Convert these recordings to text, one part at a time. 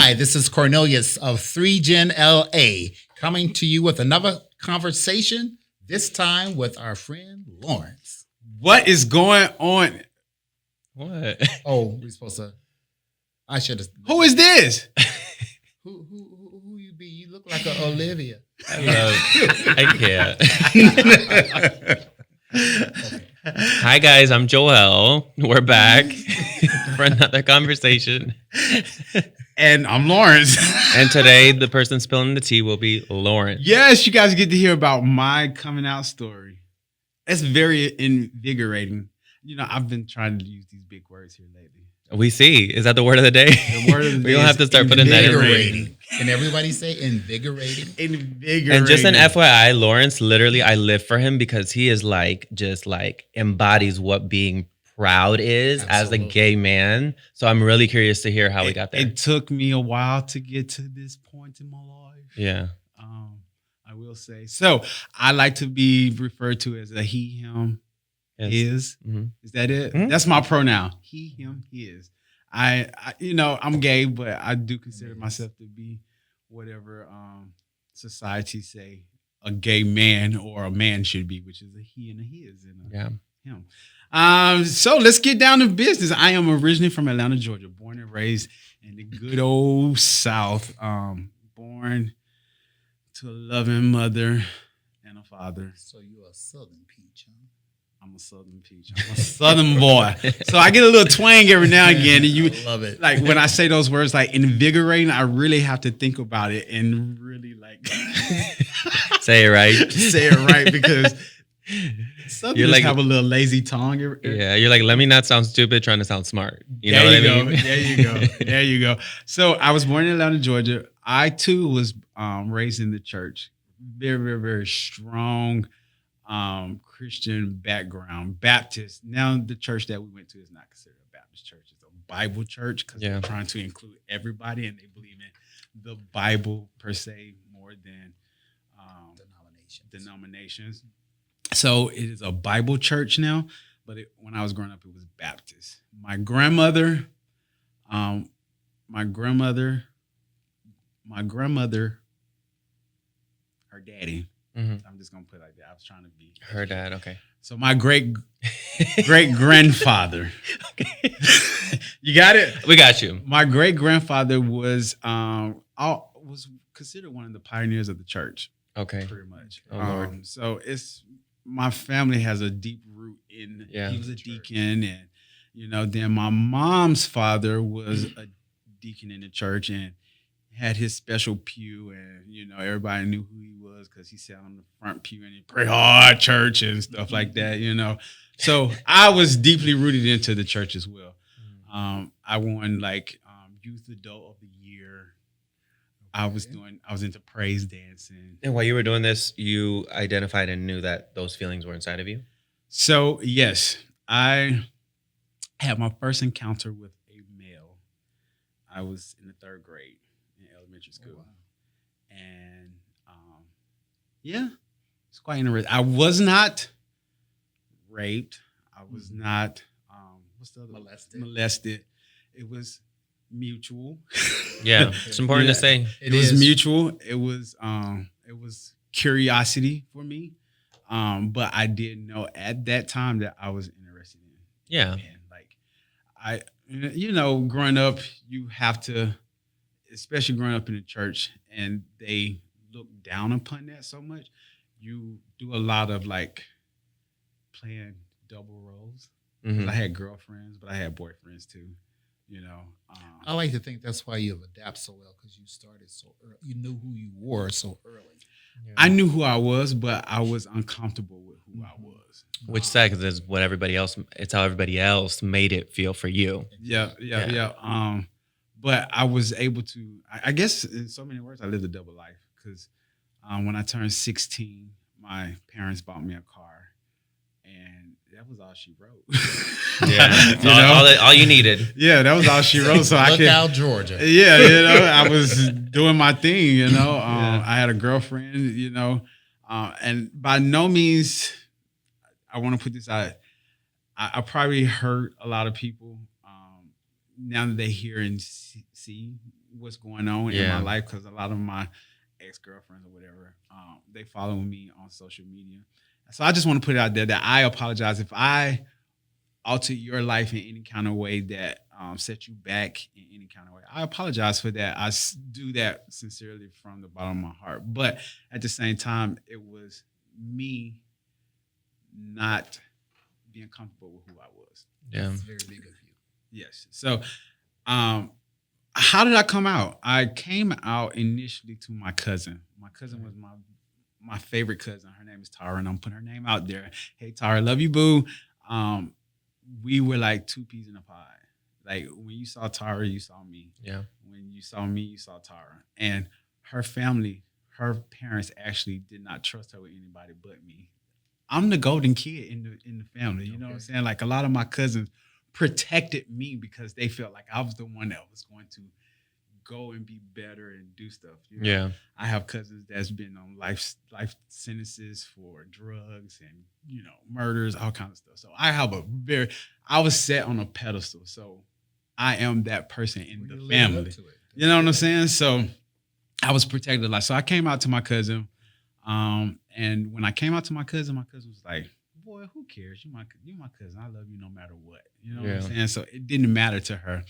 Hi, this is Cornelius of 3Gen LA coming to you with another conversation, this time with our friend Lawrence. What is going on? What? Oh, we're supposed to. I should have. Who is this? Who you be? You look like a Olivia. I can't. Hi guys, I'm Joel. We're back for another conversation. And I'm Lawrence. And today, the person spilling the tea will be Lawrence. Yes, you guys get to hear about my coming out story. It's very invigorating. You know, I've been trying to use these big words here lately. We see. Is that the word of the day? The word of the day. We don't have to start putting that in. Invigorating. Can everybody say invigorating? Invigorating. And just an FYI, Lawrence, literally, I live for him because he is just embodies what being proud is as a gay man. So I'm really curious to hear how we got there. It took me a while to get to this point in my life. Yeah. I will say. So I like to be referred to as a he, him, his. Mm-hmm. Is that it? Mm-hmm. That's my pronoun. He, him, his. I I'm gay, but I do consider myself to be whatever society say a gay man or a man should be, which is a he and a his and a him. So let's get down to business. I am originally from Atlanta, Georgia, born and raised in the good old South. Born to a loving mother and a father. So you're a Southern peach, huh? I'm a Southern peach. I'm a Southern boy. So I get a little twang every now and again. And you love it. Like when I say those words like invigorating, I really have to think about it and really like say it right. Say it right because Southerners like, have a little lazy tongue. Yeah, you're like, let me not sound stupid trying to sound smart. You know what I mean? There you go. There you go. So I was born in Atlanta, Georgia. I too was raised in the church. Very, very, very strong Christian background, Baptist. Now the church that we went to is not considered a Baptist church. It's a Bible church because they're trying to include everybody and they believe in the Bible per se more than denominations. So it is a Bible church now, but when I was growing up, it was Baptist. My grandmother, her daddy. Mm-hmm. I'm just gonna put it like that. I was trying to be her dad. Okay. So my great grandfather. Okay. You got it. We got you. My great grandfather was considered one of the pioneers of the church. Okay. Pretty much. Oh Lord. So it's my family has a deep root in. Yeah. He was a deacon, and then my mom's father was a deacon in the church and had his special pew, and everybody knew who he was because he sat on the front pew and he prayed hard church and stuff like that. So I was deeply rooted into the church as well. I won youth adult of the year. I was into praise dancing. And while you were doing this, you identified and knew that those feelings were inside of you? So yes, I had my first encounter with a male. I was in the 3rd grade. Elementary school. Oh, wow. And it's quite interesting. I was not raped. I was not molested. It was mutual. Yeah, it's important to say. It was mutual. It was curiosity for me. But I didn't know at that time that I was interested in. Yeah. And growing up, you have to, especially growing up in the church, and they look down upon that so much, you do a lot of playing double roles. Mm-hmm. I had girlfriends, but I had boyfriends too. I like to think that's why you've adapted so well because you started so early. You knew who you were so early. Yeah. I knew who I was, but I was uncomfortable with who I was. Which sad because it's what everybody else. It's how everybody else made it feel for you. Yeah. But I was able to, I guess in so many words, I lived a double life because when I turned 16, my parents bought me a car, and that was all she wrote. Yeah, all you needed. Yeah, that was all she wrote. So I could out Georgia. Yeah, I was doing my thing. I had a girlfriend. And by no means, I want to put this out. I probably hurt a lot of people. Now that they hear and see what's going on in my life, because a lot of my ex-girlfriends or whatever, they follow me on social media. So I just want to put it out there that I apologize if I alter your life in any kind of way that set you back in any kind of way. I apologize for that. I do that sincerely from the bottom of my heart. But at the same time, it was me not being comfortable with who I was. Yeah. That's very big of you. Yes. So how did I come out? I came out initially to my cousin. My cousin was my favorite cousin. Her name is Tara, and I'm putting her name out there. Hey, Tara, love you, boo. We were like two peas in a pod. Like when you saw Tara, you saw me. Yeah. When you saw me, you saw Tara. And her family, her parents actually did not trust her with anybody but me. I'm the golden kid in the family. You know what I'm saying? Like a lot of my cousins protected me because they felt like I was the one that was going to go and be better and do stuff. You know? Yeah. I have cousins that's been on life sentences for drugs and, you know, murders, all kinds of stuff. So I was set on a pedestal. So I am that person in the family. You know what I'm saying? So I was protected a lot. So I came out to my cousin. And when I came out to my cousin was like, boy, who cares? You're my cousin. I love you no matter what. You know what I'm saying? So it didn't matter to her.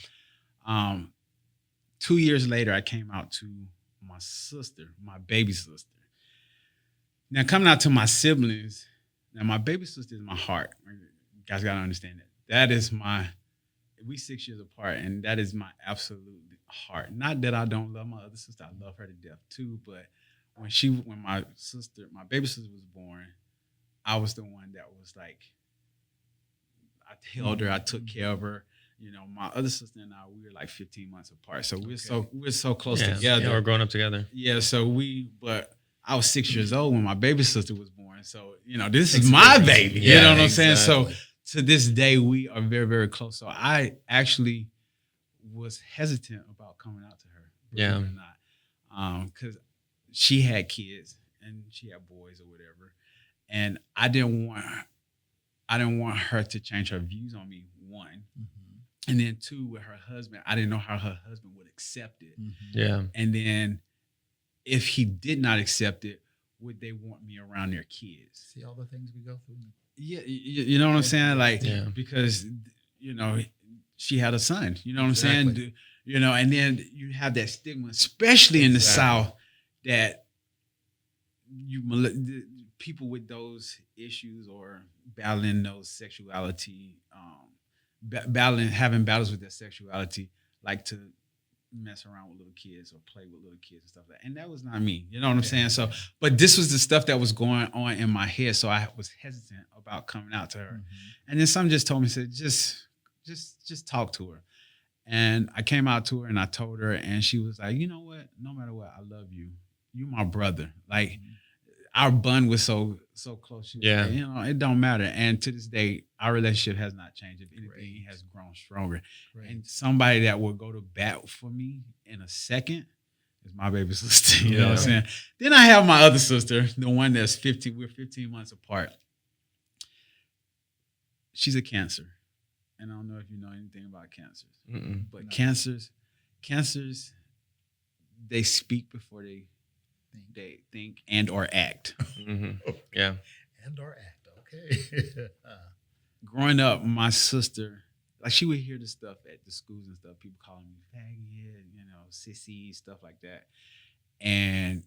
2 years later, I came out to my sister, my baby sister. Now, coming out to my siblings, now my baby sister is my heart. You guys got to understand that. That is we 6 years apart, and that is my absolute heart. Not that I don't love my other sister. I love her to death too, but when my baby sister was born, I was the one that was like, I held her, I took care of her. You know, my other sister and I, we were like 15 months apart. So we're so close together. Yeah, we're growing up together. Yeah, but I was 6 years old when my baby sister was born. So, you know, this is my baby. You know what I'm saying? So to this day, we are very, very close. So I actually was hesitant about coming out to her. Yeah. Or not. Because she had kids and she had boys or whatever. And I didn't want her to change her views on me, one. Mm-hmm. And then two, with her husband, I didn't know how her husband would accept it. Mm-hmm. Yeah. And then if he did not accept it, would they want me around their kids? See all the things we go through? Yeah. You know what I'm saying? Like, because, you know, she had a son, you know what I'm saying? You know, and then you have that stigma, especially in the South, that people with those issues or battling those sexuality, having battles with their sexuality, like to mess around with little kids or play with little kids and stuff like that. And that was not me. You know what I'm saying? So, but this was the stuff that was going on in my head. So I was hesitant about coming out to her. Mm-hmm. And then someone just told me, said, just talk to her. And I came out to her and I told her, and she was like, you know what? No matter what, I love you. You're my brother. Like, our bond was so close. Like, you know, it don't matter. And to this day, our relationship has not changed. If anything, it has grown stronger. Right. And somebody that will go to bat for me in a second is my baby sister. You know what I'm saying? Then I have my other sister, the one that's 15. We're 15 months apart. She's a Cancer. And I don't know if you know anything about cancers. But cancers, they speak before they think and or act. Mm-hmm. Yeah. And or act. Okay. Growing up, my sister, like, she would hear the stuff at the schools and stuff, people calling me faggot, you know, sissy, stuff like that. And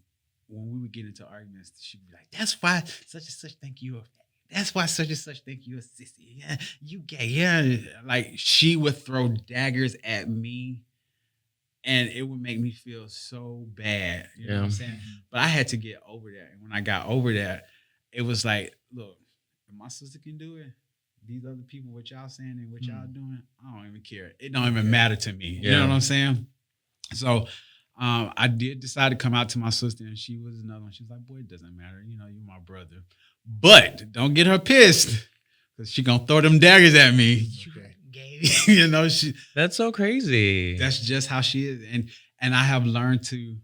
when we would get into arguments, she'd be like, that's why such and such think you a faggot. That's why such and such think you a sissy. Yeah, you gay. Yeah. Like, she would throw daggers at me. And it would make me feel so bad. You know what I'm saying? But I had to get over that. And when I got over that, it was like, look, if my sister can do it, these other people, what y'all saying and what y'all doing, I don't even care. It don't even matter to me. You know what I'm saying? So I did decide to come out to my sister, and she was another one. She was like, boy, it doesn't matter. You know, you're my brother. But don't get her pissed, because she going to throw them daggers at me. You know, that's so crazy. That's just how she is. And I have learned to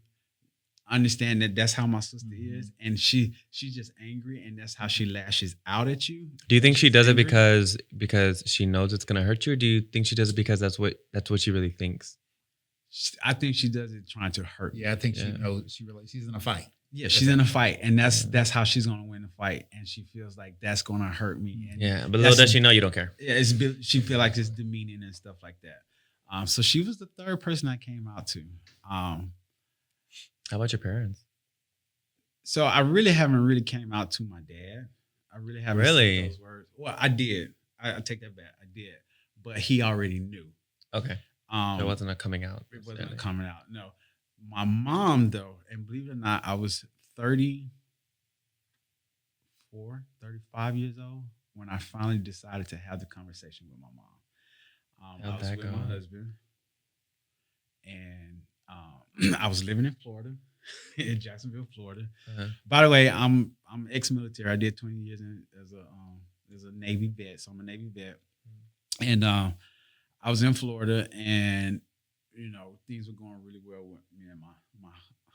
understand that that's how my sister is. And she's just angry, and that's how she lashes out at you. Do you think she does it because she knows it's gonna hurt you, or do you think she does it because that's what she really thinks? I think she does it trying to hurt me. Yeah, I think she knows she's in a fight. Yeah, she's in a fight, and that's how she's gonna win the fight, and she feels like that's gonna hurt me. And but little does she know you don't care. Yeah, she feel like it's demeaning and stuff like that. So she was the third person I came out to. How about your parents? So I really haven't really came out to my dad. I really haven't said those words. Well, I did. I take that back. I did, but he already knew. Okay. It wasn't a coming out. It wasn't a coming out. No. My mom, though, and believe it or not, I was 35 years old when I finally decided to have the conversation with my mom. I was with my husband, and I was living in Florida, in Jacksonville, Florida. Uh-huh. By the way, I'm ex-military. I did 20 years as a Navy vet, so I'm a Navy vet, and I was in Florida, and things were going really well with me and my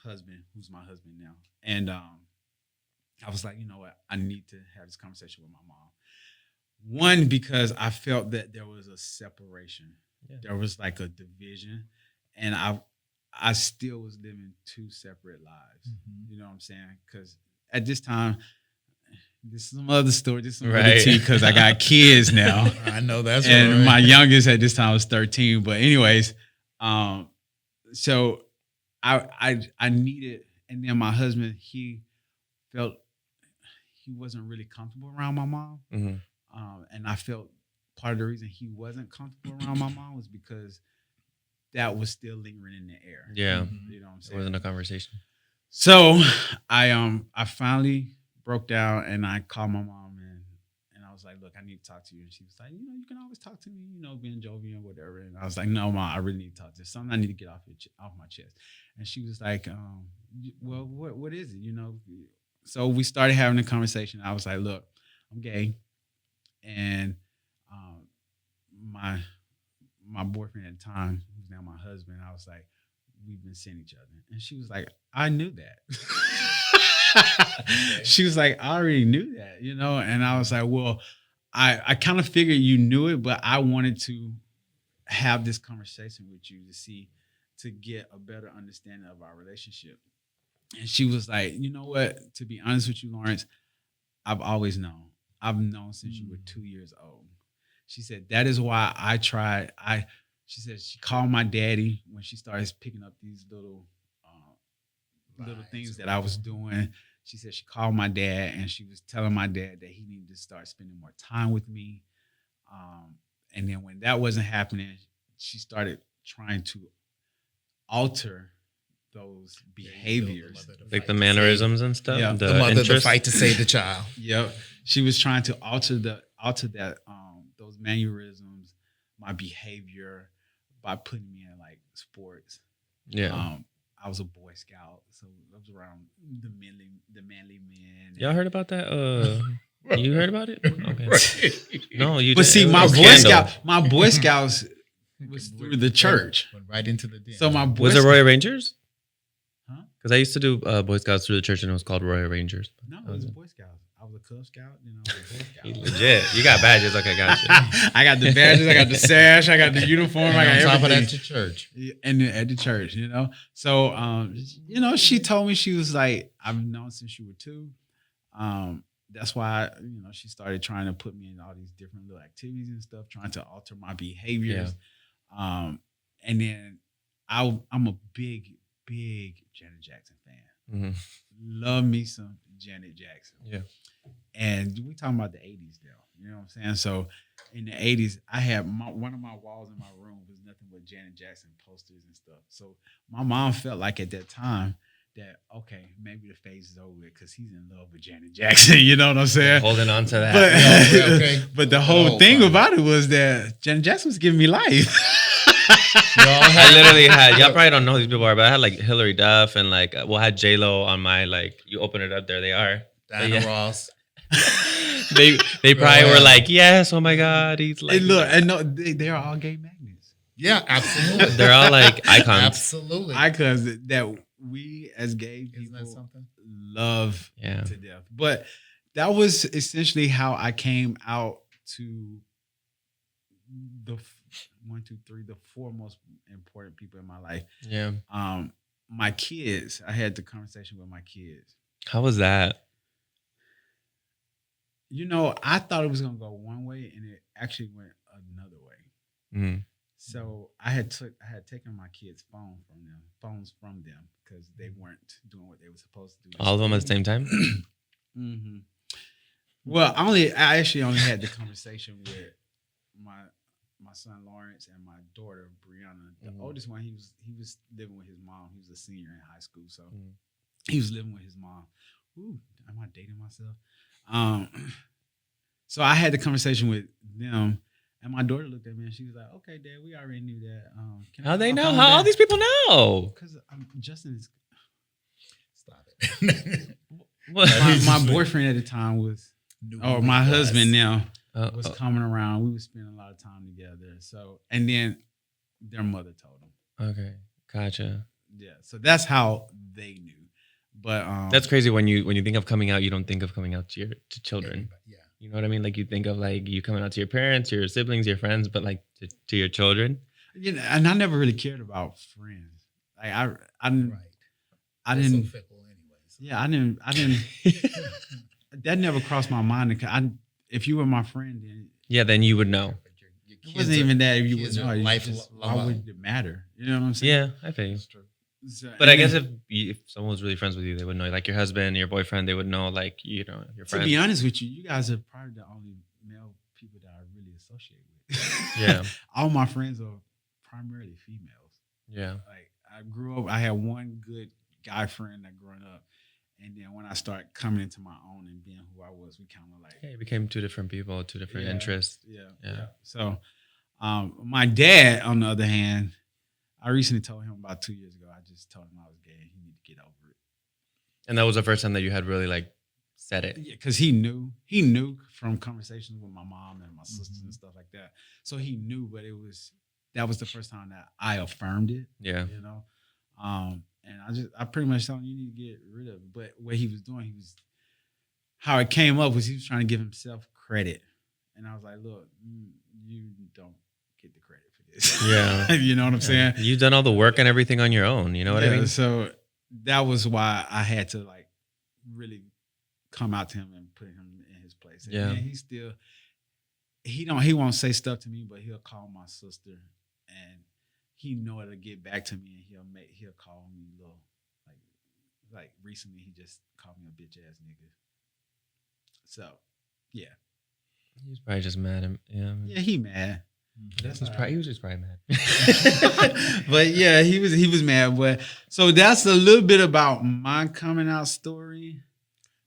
husband, who's my husband now. And I was like, you know what? I need to have this conversation with my mom. One, because I felt that there was a separation. Yeah. There was like a division. And I still was living two separate lives. Mm-hmm. You know what I'm saying? Because at this time, this is some other story. This is some other tea because I got kids now. I know that's right. And my youngest at this time was 13. But anyways, so I needed, and then my husband, he felt he wasn't really comfortable around my mom. Mm-hmm. And I felt part of the reason he wasn't comfortable around my mom was because that was still lingering in the air. Yeah. You know what I'm saying? It wasn't a conversation. So I finally broke down and I called my mom and I was like, look, I need to talk to you. And she was like, you can always talk to me, being jovial and whatever. And I was like, no, Mom, I really need to talk to you. Something I need to get off my chest. And she was like, well, what is it? So we started having a conversation. I was like, look, I'm gay. And my boyfriend at the time, who's now my husband, I was like, we've been seeing each other. And she was like, I knew that. She was like, I already knew that, and I was like, well, I kind of figured you knew it, but I wanted to have this conversation with you to get a better understanding of our relationship. And she was like, you know what? To be honest with you, Lawrence, I've always known. I've known since you were 2 years old. She said, that is why I tried. She said she called my daddy when she started picking up these little things that I was doing. She said she called my dad and she was telling my dad that he needed to start spending more time with me. And then when that wasn't happening, she started trying to alter those behaviors. Like the mannerisms and stuff? Yeah. The mother, the fight to save the child. Yep. She was trying to alter that those mannerisms, my behavior, by putting me in like sports. Yeah. I was a Boy Scout, so I was around the manly men. Y'all heard about that? You heard about it? Okay. Right. No, you. But see, my Boy Scouts was through the church. Went right into the den. So was it Royal Rangers? Huh? Because I used to do Boy Scouts through the church, and it was called Royal Rangers. No, it was Boy Scouts. I was a Cub Scout, I was a Boy Scout. Legit. You got badges. Okay, gotcha. I got the badges. I got the sash. I got the uniform. I got everything. On top of that, to church. And then at the church, So, she told me, she was like, I've known since you were 2. That's why, she started trying to put me in all these different little activities and stuff, trying to alter my behaviors. Yeah. And then I'm a big Janet Jackson fan. Mm-hmm. Love me some Janet Jackson. Yeah. And we talking about the 80s now. You know what I'm saying? So in the 80s, I had one of my walls in my room was nothing but Janet Jackson posters and stuff. So my mom felt like at that time that, okay, maybe the phase is over with because he's in love with Janet Jackson. You know what I'm saying? Holding on to that. Okay. But the whole thing about it was that Janet Jackson was giving me life. I literally had, y'all probably don't know who these people are, but I had like Hillary Duff and like, I had J-Lo on my, like, you open it up, there they are. Diana Ross. They probably were like, yes, oh my God, he's like. And look, and no, they're all gay magnets. Yeah, absolutely. They're all like icons. Absolutely. Icons that we as gay people love to death. But that was essentially how I came out to 1, 2, 3, the 4 most important people in my life. Yeah. My kids. I had the conversation with my kids. How was that? I thought it was gonna go one way, and it actually went another way. Mm. So I had taken my kids' phones from them because they weren't doing what they were supposed to do. All of them at the same time? Mm-hmm. Well, I actually only had the conversation with my son Lawrence and my daughter Brianna. The oldest one, he was living with his mom. He was a senior in high school, so he was living with his mom. Ooh, am I dating myself? So I had the conversation with them, and my daughter looked at me and she was like, "Okay, Dad, we already knew that." How they know? How all these people know? Because Justin is. Stop it. my boyfriend at the time was, or my husband now was coming around. We were spending a lot of time together. So, and then their mother told them. Okay, gotcha. Yeah, so that's how they knew. But that's crazy. When you think of coming out, you don't think of coming out to children. Yeah. You know what I mean? Like you think of like you coming out to your parents, your siblings, your friends, but like to your children. And I never really cared about friends. Like I didn't. So fickle anyways. Yeah, I didn't. That never crossed my mind. If you were my friend, then you would know. It wasn't even that. If you would know, why would it matter? You know what I'm saying? Yeah, I think. That's true. So, but I guess if someone was really friends with you, they would know. Like your husband, your boyfriend, they would know. Like your friends. To be honest with you, you guys are probably the only male people that I really associate with. Yeah. All my friends are primarily females. Yeah. Like I grew up, I had one good guy friend that growing up, and then when I started coming into my own and being who I was, we kind of like it became two different people, two different interests. Yeah. So, my dad, on the other hand, I recently told him about 2 years ago. I just told him I was gay. He needed to get over it. And that was the first time that you had really like said it. Yeah, because he knew from conversations with my mom and my sisters and stuff like that. So he knew, but that was the first time that I affirmed it. Yeah. And I pretty much told him you need to get rid of it. But what he was doing, how it came up was he was trying to give himself credit. And I was like, look, you don't get the credit for this. Yeah. You know what I'm saying? You've done all the work and everything on your own. You know what I mean? So that was why I had to like really come out to him and put him in his place. And yeah. He still, he won't say stuff to me, but he'll call my sister and he know it'll get back to me and he'll call me little, like recently he just called me a bitch ass nigga. So, yeah. He was probably just mad. Yeah, he mad. He was just probably mad. But yeah, he was mad. But so that's a little bit about my coming out story.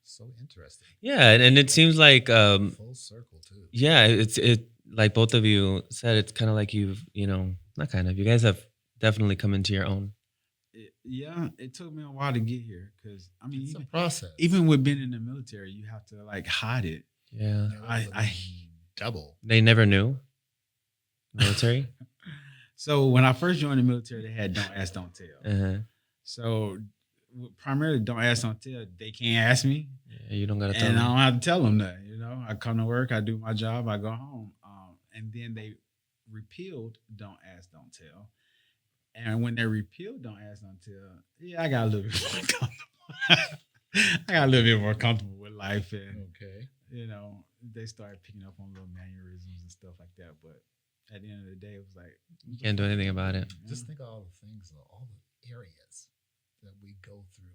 So interesting. Yeah, and it seems like full circle too. Yeah, it like both of you said, it's kind of like you guys have definitely come into your own. It took me a while to get here because I mean, it's a process. Even with being in the military, you have to like hide it. Yeah, I double. They never knew. Military. So when I first joined the military, they had don't ask, don't tell. Uh-huh. So primarily don't ask, don't tell. They can't ask me. Yeah, you don't gotta tell them. And I don't have to tell them that. I come to work, I do my job, I go home. And then they repealed don't ask, don't tell. And when they repealed don't ask, don't tell, I got a little bit more comfortable. I got a little bit more comfortable with life, and they started picking up on little mannerisms and stuff like that. But at the end of the day, it was like you can't do anything about it. Just think of all the things, all the areas that we go through,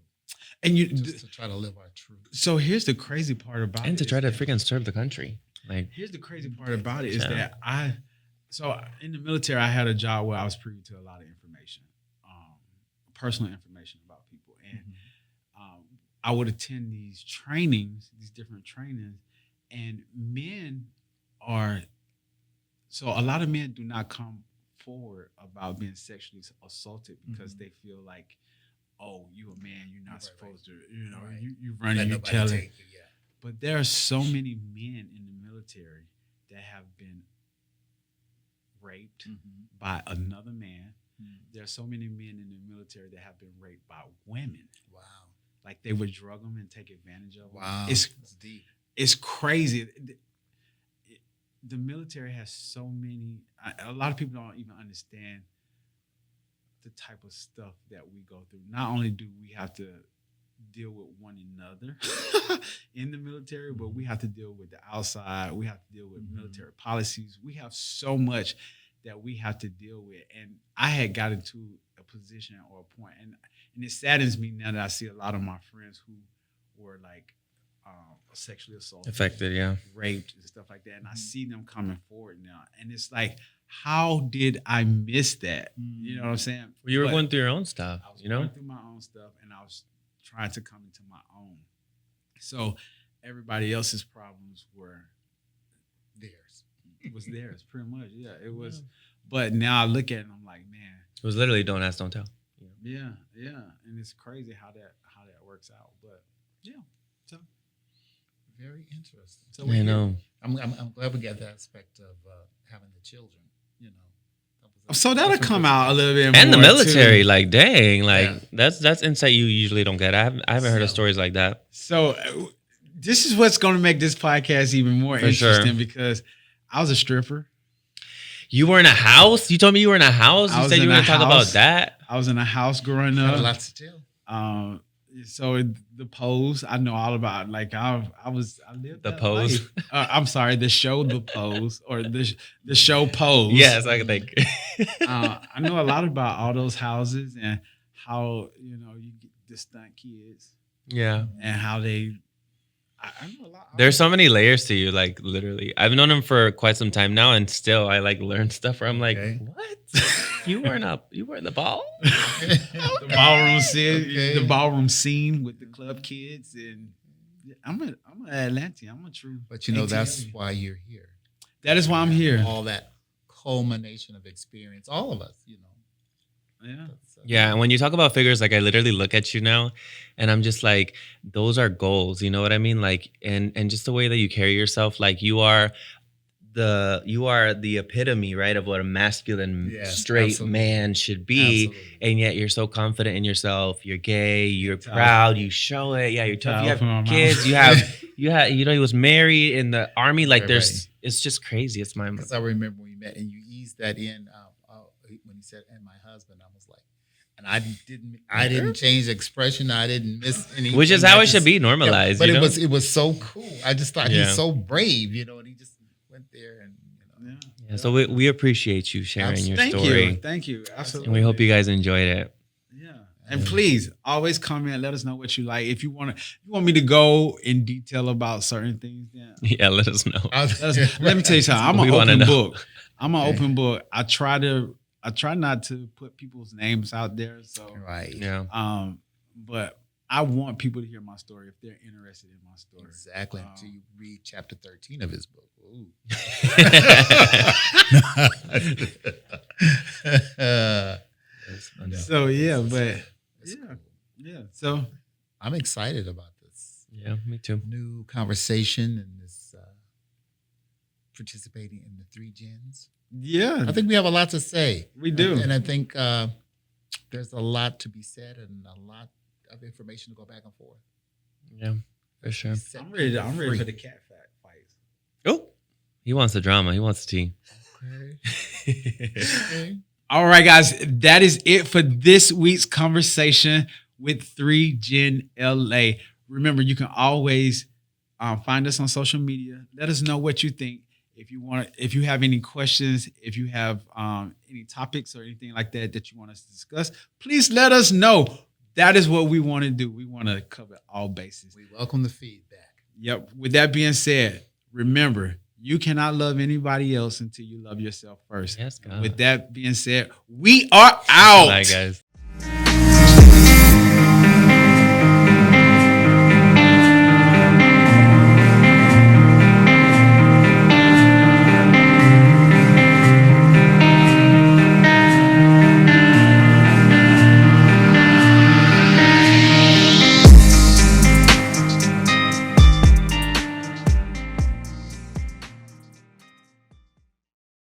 and just to try to live our truth. So here's the crazy part about it, and to try to freaking serve the country. Like here's the crazy part about it is that in the military, I had a job where I was privy to a lot of information, personal information about people, and I would attend these different trainings, and a lot of men do not come forward about being sexually assaulted because they feel like, oh, you a man, you're not supposed to, you running, you telling. But there are so many men in the military that have been raped by another man. There are so many men in the military that have been raped by women. Wow. Like they would drug them and take advantage of them. Wow. It's deep. It's crazy. the military has so many. A lot of people don't even understand the type of stuff that we go through. Not only do we have to deal with one another in the military, but we have to deal with the outside. We have to deal with military policies. We have so much that we have to deal with. And I had got into a position or a point, and it saddens me now that I see a lot of my friends who were like sexually assaulted, affected, raped, and stuff like that. And I see them coming forward now, and it's like, how did I miss that? You know what I'm saying? Well, you were going through your own stuff. I was going through my own stuff, and I was trying to come into my own. So everybody else's problems were theirs. It was theirs, pretty much. Yeah, it was. But now I look at it and I'm like, man. It was literally don't ask, don't tell. Yeah. And it's crazy how that works out. But yeah. So very interesting. So I know. I'm glad we got the aspect of having the children, you know. So that'll come out a little bit and more the military, too. like dang, like that's insight you usually don't get. I haven't heard of stories like that. So this is what's going to make this podcast even more interesting because I was a stripper. You were in a house? You told me you were in a house? You said you were going to talk about that? I was in a house growing up. Lots to tell. So the pose, I know all about. Like I lived the that pose. life. I'm sorry, the show, the pose, or the show Pose. Yes, I can think. I know a lot about all those houses and how you get the stunt kids. Yeah, and how they. I know a lot. There's so many layers to you, like literally. I've known him for quite some time now, and still I like learn stuff where I'm like, what? You weren't the ball? The ballroom scene, the ballroom scene with the club kids, and I'm an Atlantean. I'm a true. But that's why you're here. That is why I'm here. All that culmination of experience, all of us, Yeah. Yeah, and when you talk about figures, like I literally look at you now and I'm just like, those are goals, you know what I mean? Like and just the way that you carry yourself, like you are the epitome, right, of what a masculine straight man should be. Absolutely. And yet you're so confident in yourself. You're gay, you're proud, you show it. Yeah, you're tough. You have kids, you have he was married in the army. Like it's just crazy. It's my because I remember when we met and you eased that in when you said, and my husband, I was like, and I didn't change the expression. I didn't miss anything. Which is how it should be normalized. But it was so cool. I just thought he's so brave, and he just went there and Yeah, so we appreciate you sharing your story. Thank you. Absolutely. And we hope you guys enjoyed it. Yeah. And please always comment. Let us know what you like. If you want me to go in detail about certain things, yeah, let us know. Let me tell you something. I'm an open book. I'm an open book. I try not to put people's names out there. So yeah. But I want people to hear my story if they're interested in my story. Exactly. Until you read chapter 13 of his book. Ooh. So yeah, but cool. Yeah. So I'm excited about this. Yeah, me too. New conversation and this participating in the 3 gens. Yeah, I think we have a lot to say. We do, and I think there's a lot to be said and a lot of information to go back and forth. Yeah, for sure. I'm ready for the cat fights. Oh, he wants the drama. He wants the tea. Okay. All right, guys, that is it for this week's conversation with 3 Gen LA. Remember, you can always find us on social media. Let us know what you think. If you have any questions, if you have any topics or anything like that you want us to discuss, please let us know. That is what we want to do. We want to cover all bases. We welcome the feedback. Yep. With that being said, remember, you cannot love anybody else until you love yourself first. Yes, God. With that being said, we are out. Bye, guys.